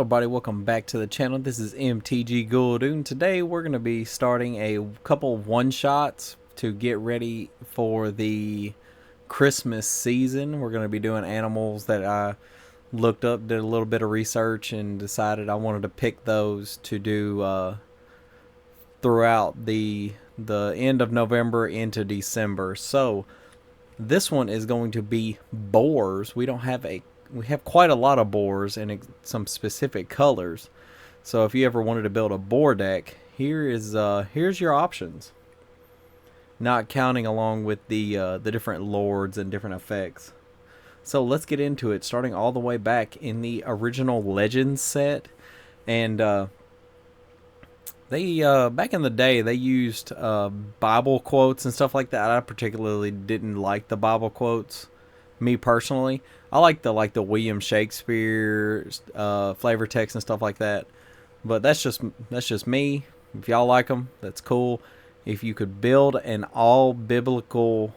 everybody, welcome back to the channel. This is MTG Guldoon. Today we're going to be starting a couple one-shots to get ready for the Christmas season. We're going to be doing animals that I looked up, did a little bit of research, and decided I wanted to pick those to do throughout the end of November into December. So this one is going to be boars. We have quite a lot of boars and some specific colors. So if you ever wanted to build a boar deck, here's your options. Not counting along with the different lords and different effects. So let's get into it, starting all the way back in the original Legends set. And they back in the day, they used Bible quotes and stuff like that. I particularly didn't like the Bible quotes, me personally. I like the William Shakespeare flavor text and stuff like that. But that's just me. If y'all like them, that's cool. If you could build an all biblical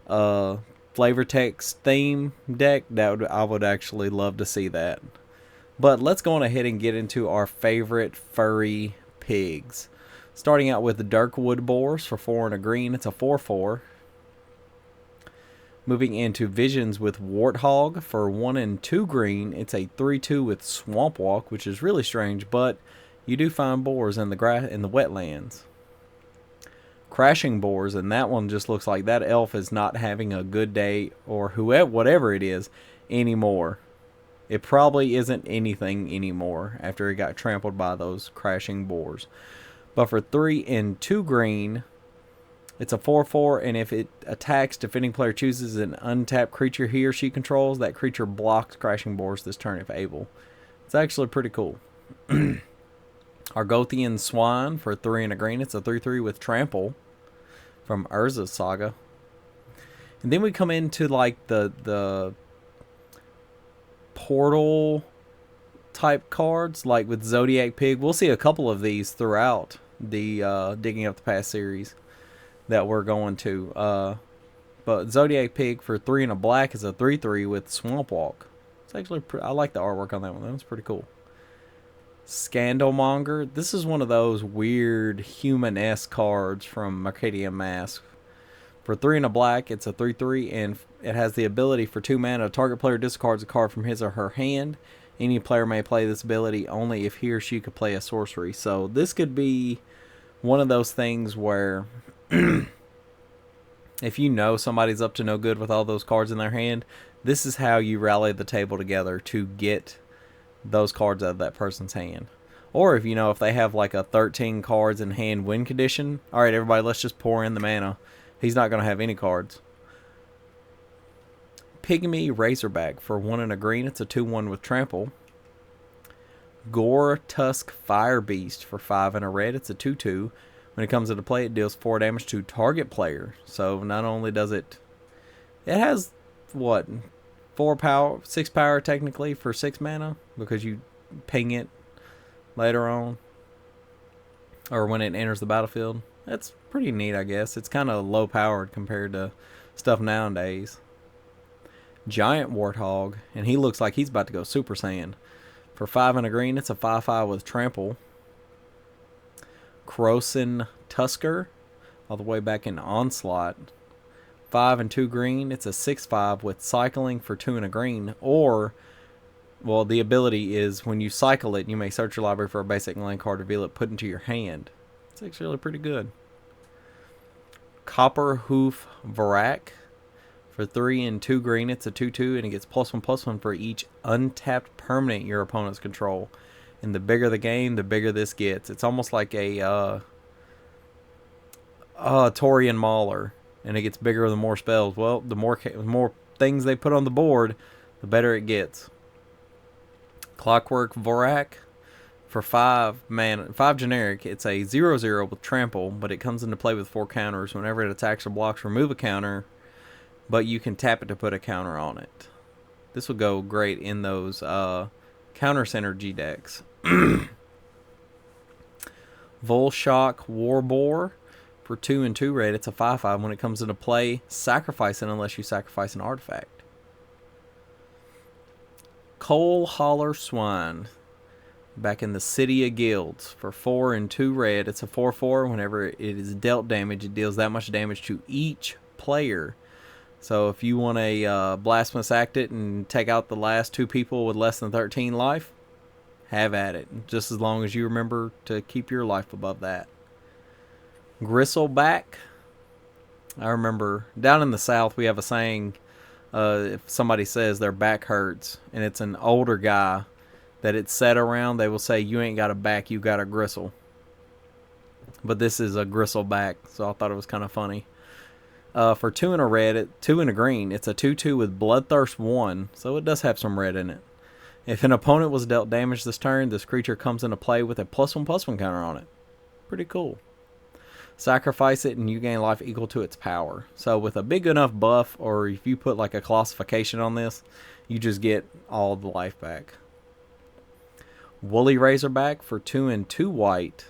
flavor text theme deck, I would actually love to see that. But let's go on ahead and get into our favorite furry pigs. Starting out with the Darkwood Boars for 4 and a green. It's a 4/4. Moving into Visions with Warthog for 1 and 2 green. It's a 3/2 with Swamp Walk, which is really strange, but you do find boars in the wetlands. Crashing Boars, and that one just looks like that elf is not having a good day, or whatever it is, anymore. It probably isn't anything anymore after it got trampled by those crashing boars. But for 3 and 2 green, it's a 4/4, and if it attacks, defending player chooses an untapped creature he or she controls. That creature blocks crashing boars this turn if able. It's actually pretty cool. Argothian Swine for 3 and a green. It's a 3/3 with trample from Urza's Saga. And then we come into the portal type cards, like with Zodiac Pig. We'll see a couple of these throughout the Digging Up the Past series that we're going to. But Zodiac Pig for 3 and a black is a 3/3 with Swamp Walk. It's actually I like the artwork on that one. That one's pretty cool. Scandalmonger. This is one of those weird human-esque cards from Mercadian Mask. For 3 and a black, it's a 3/3, and it has the ability for 2 mana. Target player discards a card from his or her hand. Any player may play this ability only if he or she could play a sorcery. So this could be one of those things where if you know somebody's up to no good with all those cards in their hand, this is how you rally the table together to get those cards out of that person's hand. Or if they have like a 13 cards in hand win condition, alright everybody, let's just pour in the mana. He's not going to have any cards. Pygmy Razorback for 1 and a green. It's a 2/1 with trample. Gore Tusk Fire Beast for 5 and a red. It's a 2/2. When it comes into play, it deals 4 damage to target player. So not only does it has what, 6 power technically for 6 mana, because you ping it later on, or when it enters the battlefield. That's pretty neat, I guess. It's kind of low powered compared to stuff nowadays. Giant Warthog, and he looks like he's about to go Super Saiyan. For 5 and a green, it's a 5/5 with trample. Croson Tusker, all the way back in Onslaught. 5 and 2 green, it's a 6/5 with cycling for 2 and a green. Or, well, the ability is when you cycle it, you may search your library for a basic land card, reveal it, put into your hand. It's actually pretty good. Copper Hoof Varak for 3 and 2 green. It's a 2/2, and it gets +1/+1 for each untapped permanent your opponents control. And the bigger the game, the bigger this gets. It's almost like a Torian Mauler, and it gets bigger the more spells. Well, the more things they put on the board, the better it gets. Clockwork Vorak for 5 generic. It's a 0/0 with trample, but it comes into play with 4 counters. Whenever it attacks or blocks, remove a counter, but you can tap it to put a counter on it. This will go great in those counter synergy decks. Volshock Warboar for 2 and 2 red. It's a 5/5. When it comes into play, sacrifice it unless you sacrifice an artifact. Coal Holler Swine. Back in the City of Guilds for 4 and 2 red. It's a 4/4. Whenever it is dealt damage, it deals that much damage to each player. So if you want to Blasphemous Act it and take out the last 2 people with less than 13 life, have at it. Just as long as you remember to keep your life above that. Gristleback. I remember down in the South we have a saying, if somebody says their back hurts and it's an older guy that it's set around, they will say, you ain't got a back, you got a gristle. But this is a gristleback, so I thought it was kind of funny. For 2 and a red, 2 and a green, it's a 2/2 with Bloodthirst 1, so it does have some red in it. If an opponent was dealt damage this turn, this creature comes into play with a +1/+1 counter on it. Pretty cool. Sacrifice it and you gain life equal to its power. So with a big enough buff, or if you put like a classification on this, you just get all the life back. Woolly Razorback for 2 and 2 white.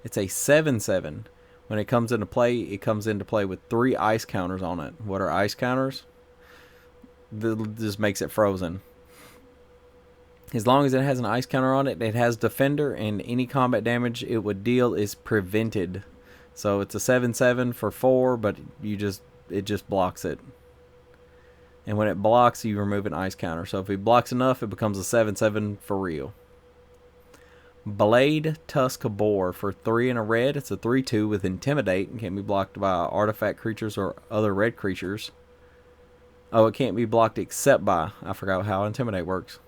It's a 7/7. When it comes into play, it comes into play with 3 ice counters on it. What are ice counters? This just makes it frozen. As long as it has an ice counter on it, it has Defender, and any combat damage it would deal is prevented. So it's a 7/7 for 4, but it just blocks it. And when it blocks, you remove an ice counter. So if it blocks enough, it becomes a 7/7 for real. Blade Tusk Boar for 3 and a red. It's a 3/2 with Intimidate and can't be blocked by artifact creatures or other red creatures. Oh, it can't be blocked except by, I forgot how Intimidate works.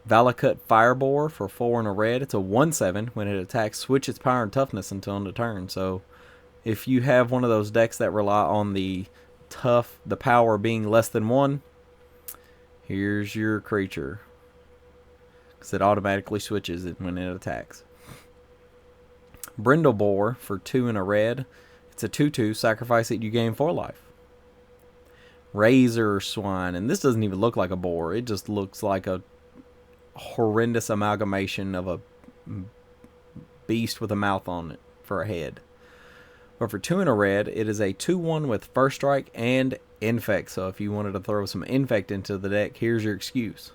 Valakut Fireboar for 4 and a red. It's a 1/7. When it attacks, switch its power and toughness until end of turn. So if you have one of those decks that rely on the power being less than 1, here's your creature. Because it automatically switches it when it attacks. Brindleboar for 2 and a red. It's a 2/2. Sacrifice it, you gain 4 life. Razor Swine. And this doesn't even look like a boar. It just looks like a horrendous amalgamation of a beast with a mouth on it for a head. But for 2 and a red, it is a 2/1 with First Strike and Infect. So if you wanted to throw some Infect into the deck, here's your excuse.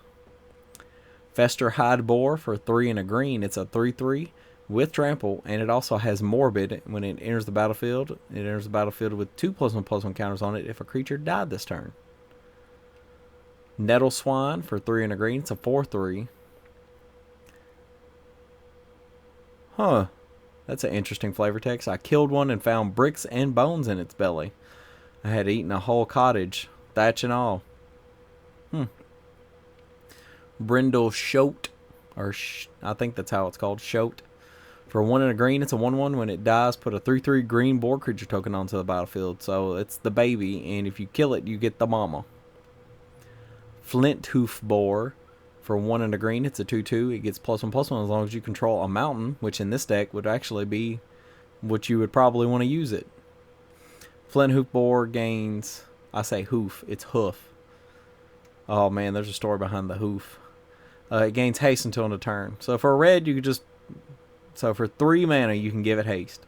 Fester Hide Boar for 3 and a green. It's a 3/3 with Trample, and it also has Morbid. When it enters the battlefield, it enters the battlefield with 2 +1/+1 counters on it if a creature died this turn. Nettle Swine for 3 and a green. It's a 4/3. Huh. That's an interesting flavor text. I killed one and found bricks and bones in its belly. I had eaten a whole cottage, thatch and all. Brindle Shoat, I think that's how it's called, Shoat. For 1 and a green, it's a 1/1. When it dies, put a 3/3 green boar creature token onto the battlefield. So it's the baby, and if you kill it, you get the mama. Flint Hoof Boar for 1 and a green. It's a 2/2. It gets +1/+1 as long as you control a mountain, which in this deck would actually be what you would probably want to use it. Flint Hoof Boar gains, I say hoof, it's hoof. Oh man, there's a story behind the hoof. It gains haste until end of turn. So for a red, you could just, so for 3 mana, you can give it haste.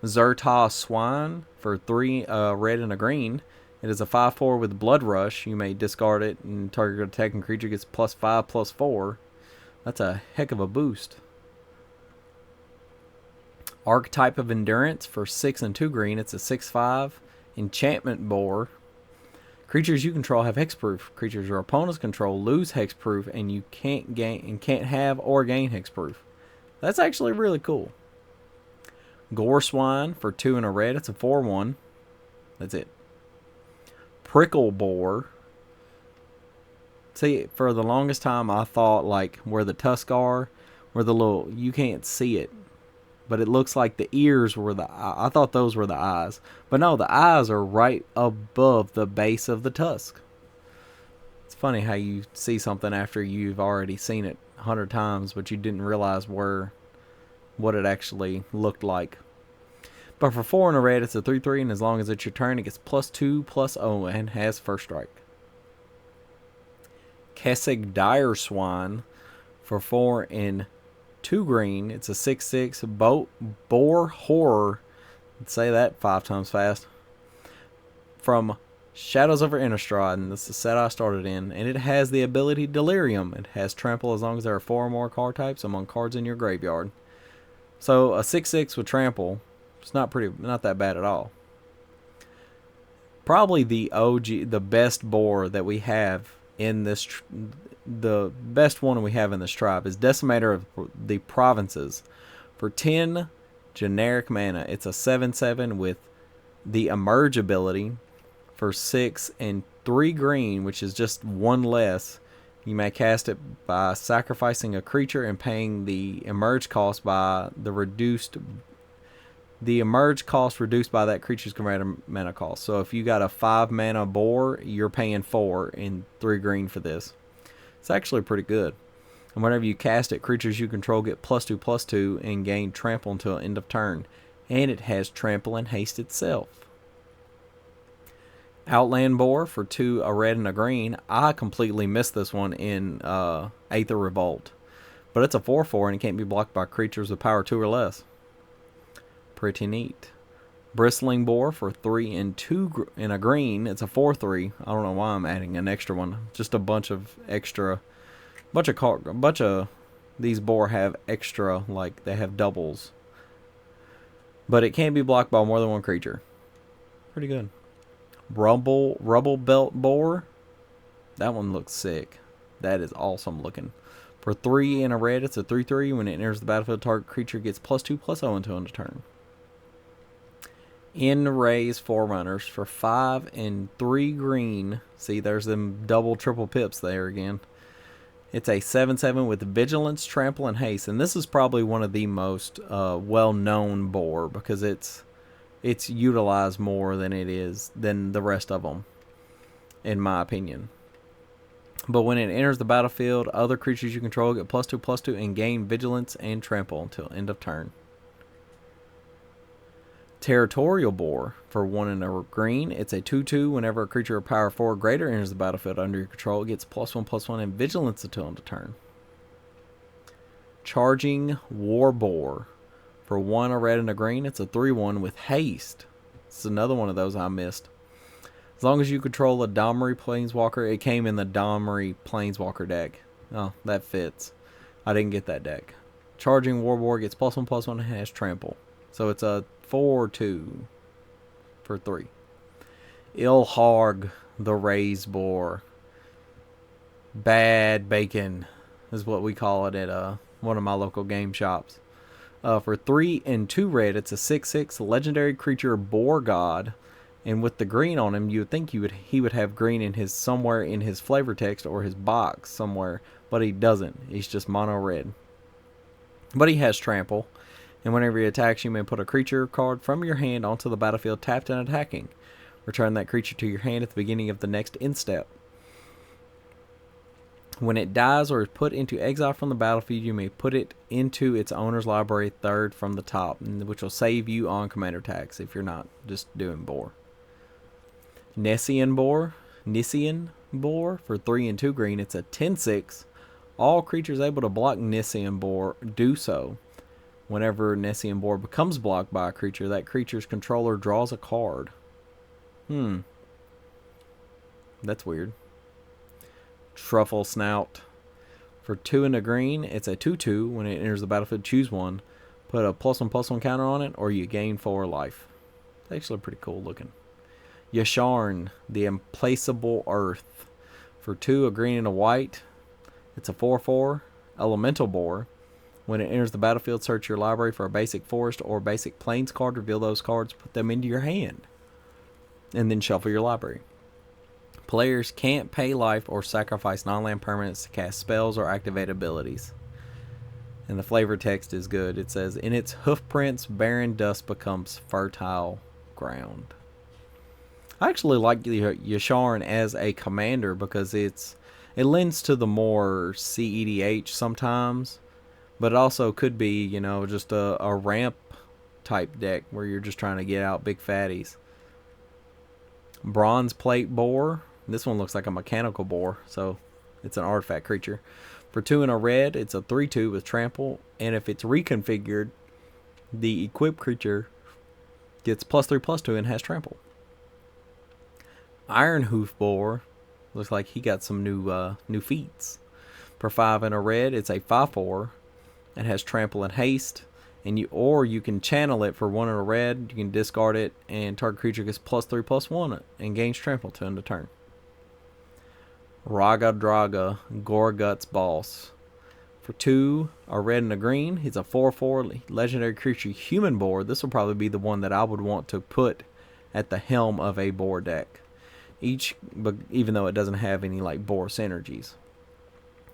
Zerta Swine for 3 red and a green. It is a 5/4 with Blood Rush. You may discard it, and target attacking creature gets +5/+4. That's a heck of a boost. Archetype of Endurance for 6 and 2 green. It's a 6/5 Enchantment Boar. Creatures you control have hexproof. Creatures your opponents control lose hexproof, and you can't have or gain hexproof. That's actually really cool. Gore Swine for 2 and a red. It's a 4/1. That's it. Prickle Boar. See, for the longest time, I thought like where the tusks are, where the little, you can't see it, but it looks like the ears were I thought those were the eyes. But no, the eyes are right above the base of the tusk. It's funny how you see something after you've already seen it 100 times, but you didn't realize what it actually looked like. But for 4 and a red, it's a 3/3, and as long as it's your turn, it gets +2/+0 and has First Strike. Kessig Dire Swine for 4 and 2 green. It's a 6/6 Boar Horror. Let's say that 5 times fast. From Shadows over Innistrad, and this is the set I started in, and it has the ability Delirium. It has Trample as long as there are 4 or more card types among cards in your graveyard. So a 6/6 with Trample, it's not that bad at all. Probably the OG, the best boar that we have in this, the best one we have in this tribe is Decimator of the Provinces. For 10 generic mana, it's a 7/7 with the Emerge ability. For 6 and 3 green, which is just 1 less, you may cast it by sacrificing a creature and paying the Emerge cost by the Emerge cost reduced by that creature's converted mana cost. So if you got a 5 mana boar, you're paying 4 and 3 green for this. It's actually pretty good. And whenever you cast it, creatures you control get +2/+2 and gain trample until end of turn. And it has trample and haste itself. Outland Boar for 2, a red and a green. I completely missed this one in Aether Revolt. But it's a 4/4 and it can't be blocked by creatures with power 2 or less. Pretty neat. Bristling Boar for 3 and 2 in a green. It's a 4/3. I don't know why I'm adding an extra one. Just a bunch of extra. Bunch of these boar have extra, like they have doubles. But it can't be blocked by more than 1 creature. Pretty good. Rubble Belt Boar. That one looks sick. That is awesome looking. For 3 and a red, it's a 3/3. When it enters the battlefield, target creature gets +2/+0 until end of turn. Enray's Forerunners for 5 and 3 green. See, there's them double triple pips there again. It's a 7/7 with Vigilance, Trample, and Haste. And this is probably one of the most well-known boar because it's utilized more than the rest of them, in my opinion. But when it enters the battlefield, other creatures you control get +2/+2 and gain Vigilance and Trample until end of turn. Territorial Boar for 1 and a green. It's a 2/2. Whenever a creature of power 4 or greater enters the battlefield under your control, it gets +1/+1 and Vigilance until end of turn. Charging War Boar. For 1, a red and a green, it's a 3/1 with haste. This is another one of those I missed. As long as you control a Domri Planeswalker, it came in the Domri Planeswalker deck. Oh, that fits. I didn't get that deck. Charging Warboar gets +1/+1 and has trample. So it's a 4/2 for 3. Ilharg the Raised Boar. Bad bacon is what we call it at one of my local game shops. For 3 and 2 red, it's a 6/6 legendary creature Boar God. And with the green on him, you would think he would have green in his somewhere in his flavor text or his box somewhere, but he doesn't. He's just mono red. But he has trample, and whenever he attacks, you may put a creature card from your hand onto the battlefield tapped and attacking. Return that creature to your hand at the beginning of the next end step. When it dies or is put into exile from the battlefield, you may put it into its owner's library 3rd from the top, which will save you on commander attacks if you're not just doing boar. Nessian Boar for 3 and 2 green. It's a 10/6. All creatures able to block Nessian Boar do so. Whenever Nessian Boar becomes blocked by a creature, that creature's controller draws a card. That's weird. Truffle Snout for 2 and a green. It's a 2/2. When it enters the battlefield, choose one. Put a +1/+1 counter on it, or you gain 4 life. It's actually pretty cool looking. Yasharn, the Implacable Earth. For 2, a green and a white. It's a 4/4 Elemental Boar. When it enters the battlefield, search your library for a basic forest or basic plains card. Reveal those cards, put them into your hand, and then shuffle your library. Players can't pay life or sacrifice non-land permanents to cast spells or activate abilities. And the flavor text is good. It says, in its hoofprints, barren dust becomes fertile ground. I actually like Yasharn as a commander because it lends to the more CEDH sometimes, but it also could be, just a ramp type deck where you're just trying to get out big fatties. Bronze Plate Boar. This one looks like a mechanical boar, so it's an artifact creature. For 2 and a red, it's a 3/2 with trample, and if it's reconfigured, the equipped creature gets +3/+2 and has trample. Iron Hoof Boar. Looks like he got some new feats. For 5 and a red, it's a 5/4. It has trample and haste. And you can channel it for 1 and a red. You can discard it, and target creature gets +3/+1 and gains trample to end the turn. Raga Draga Gorgut's Boss. For 2, a red and a green, he's a 4/4 legendary creature human board. This will probably be the one that I would want to put at the helm of a boar deck. Even though it doesn't have any like boar synergies.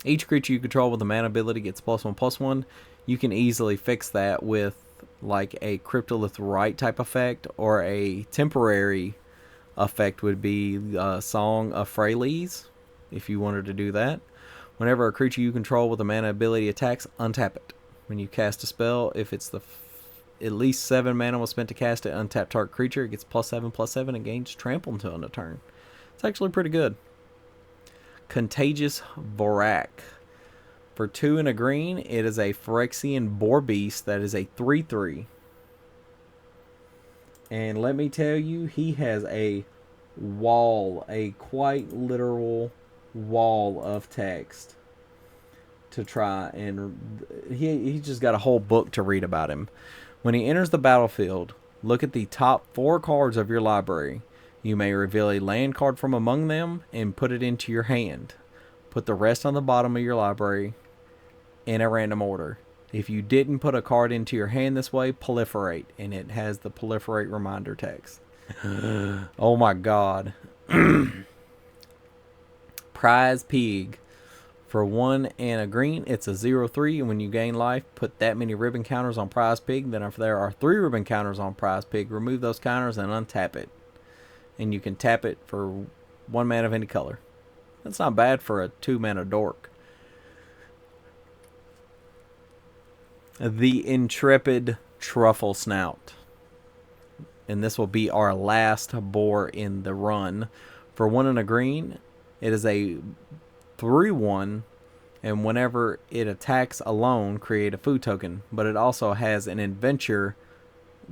Each creature you control with a mana ability gets +1/+1. You can easily fix that with like a Cryptolith Rite type effect, or a temporary effect would be Song of Freylees, if you wanted to do that. Whenever a creature you control with a mana ability attacks, untap it. When you cast a spell, if it's at least 7 mana was spent to cast it, untap target creature, it gets +7/+7 and gains trample until end of turn. It's actually pretty good. Contagious Vorak. For 2 and a green, it is a Phyrexian Boar Beast that is a 3/3. And let me tell you, he has a quite literal wall of text to try, and he just got a whole book to read about him. When he enters the battlefield, look at the top 4 cards of your library. You may reveal a land card from among them and put it into your hand. Put the rest on the bottom of your library in a random order. If you didn't put a card into your hand this way, proliferate. And it has the proliferate reminder text. Oh my god. Prize Pig. For 1 and a green, it's a 0/3. And when you gain life, put that many ribbon counters on Prize Pig. Then if there are 3 ribbon counters on Prize Pig, remove those counters and untap it. And you can tap it for 1 mana of any color. That's not bad for a 2 mana dork. The Intrepid Truffle Snout. And this will be our last boar in the run. For 1 and a green, it is a 3/1. And whenever it attacks alone, create a food token. But it also has an adventure,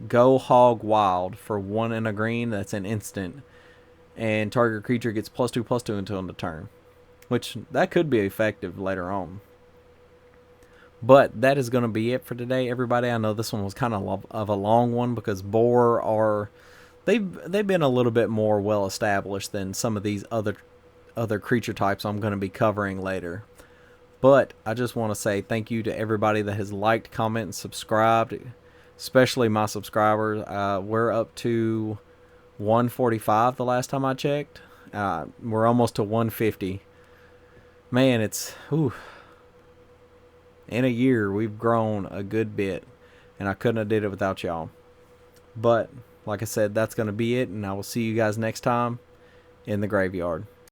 Go Hog Wild. For 1 and a green, that's an instant. And target creature gets +2/+2 until end of turn. Which, that could be effective later on. But that is going to be it for today, everybody. I know this one was kind of a long one because boar are... They've been a little bit more well established than some of these other creature types I'm going to be covering later. But I just want to say thank you to everybody that has liked, commented, and subscribed. Especially my subscribers. We're up to 145 the last time I checked. We're almost to 150. Man, it's... Whew. In a year, we've grown a good bit. And I couldn't have did it without y'all. But, like I said, that's going to be it. And I will see you guys next time in the graveyard.